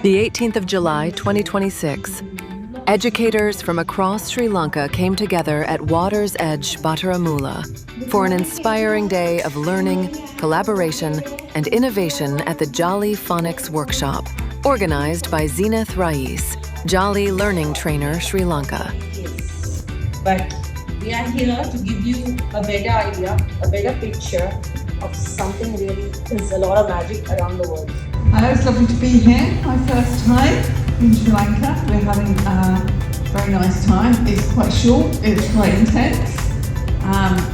The 18th of July, 2026. Educators from across Sri Lanka came together at Water's Edge, Battaramulla for an inspiring day of learning, collaboration, and innovation at the Jolly Phonics Workshop, organized by Zeenath Raees, Jolly Learning Trainer, Sri Lanka. But we are here to give you a better idea, a better picture of something really. There's a lot of magic around the world. Hello, it's lovely to be here. My first time in Sri Lanka. We're having a very nice time. It's quite short, it's quite intense,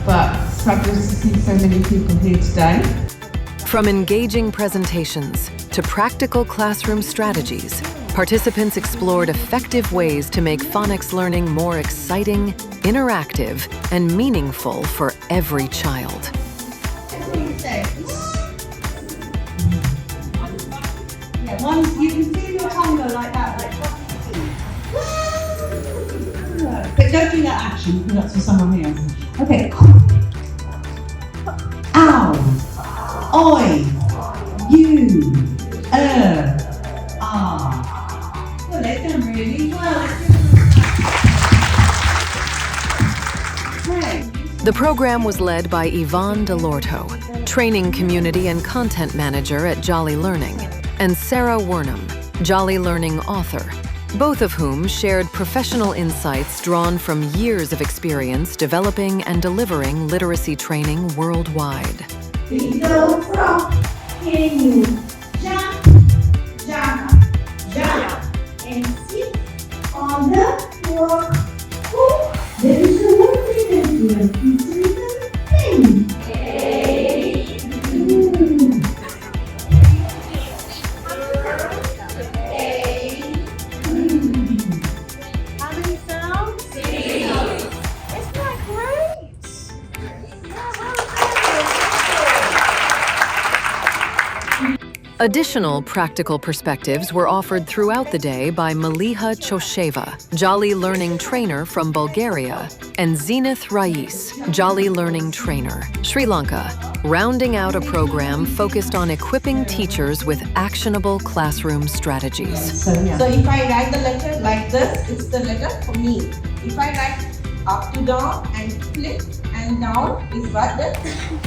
but it's fabulous to see so many people here today. From engaging presentations to practical classroom strategies, participants explored effective ways to make phonics learning more exciting, interactive, and meaningful for every child. Once you can feel your tongue go like that, but don't do that action because that's for someone else. Okay. Ow. Oi. You. Ah. Well, they've done really well. The program was led by Yvonne Dalorto, Training Community and Content Manager at Jolly Learning, and Sara, Wernham, Jolly Learning author, both of whom shared professional insights drawn from years of experience developing and delivering literacy training worldwide. Little frog, can you jump, jump, jump, and sit on the floor? Oh, there is a word written here. It's written thing. Additional practical perspectives were offered throughout the day by Meliha Chausheva, Jolly Learning Trainer from Bulgaria, and Zeenath Raees, Jolly Learning Trainer, Sri Lanka, rounding out a program focused on equipping teachers with actionable classroom strategies. So if I write the letter like this, it's the letter for me. If I write up to down and flip and down is what the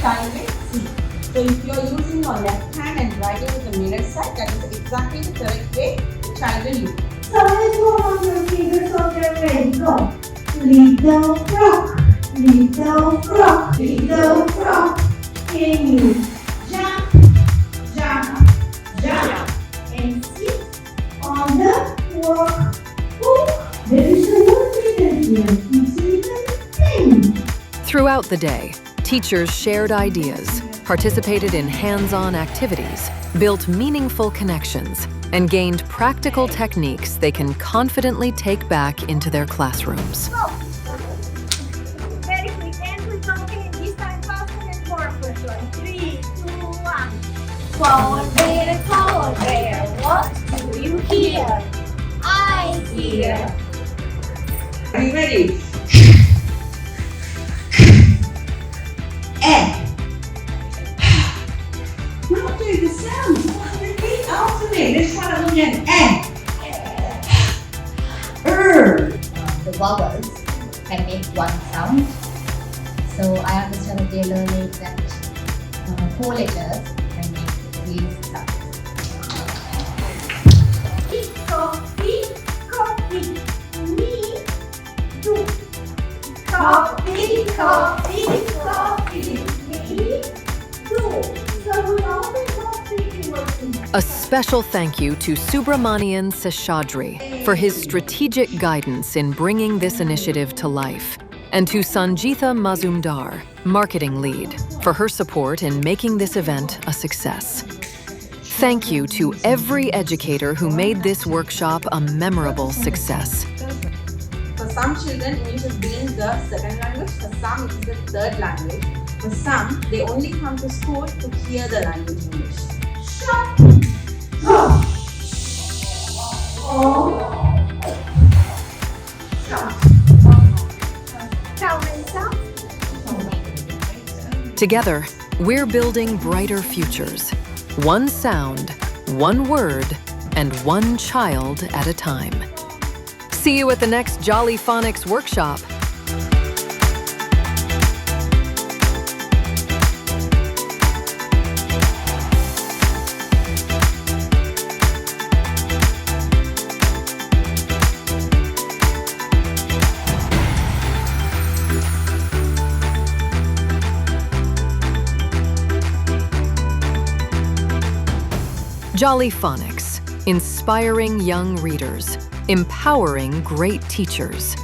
child will see. So if you are using your left hand and writing with the mirror side, that is exactly the correct way the child will use. So let's go on your fingers so they're ready. Go. Little frog, little frog, little frog. Can you jump, jump, jump, and sit on the floor? Oh, there is a word written here. It's written thing. Throughout the day, teachers shared ideas, participated in hands-on activities, built meaningful connections, and gained practical techniques they can confidently take back into their classrooms. Go. Very quick, and we're talking this time faster and more. First one, 3, 2, 1. Polar bear, what do you hear? I hear. Are you ready? Not doing the sounds. You want to repeat after me. Let's try that again. The vowels can make one sound. So I understand that they're learning that 4 letters can make 3 sounds. Coffee, coffee, me, do. Coffee, coffee, coffee, me, do. So we always want to working. A special thank you to Subramanian Seshadri for his strategic guidance in bringing this initiative to life, and to Sanjitha Mazumdar, marketing lead, for her support in making this event a success. Thank you to every educator who made this workshop a memorable success. For some children, English is being the second language. For some, it is the third language. For some, they only come to school to hear the language English. Shut. Go. Oh. Shut. Together, we're building brighter futures. One sound, one word, and one child at a time. See you at the next Jolly Phonics Workshop. Jolly Phonics, inspiring young readers, empowering great teachers.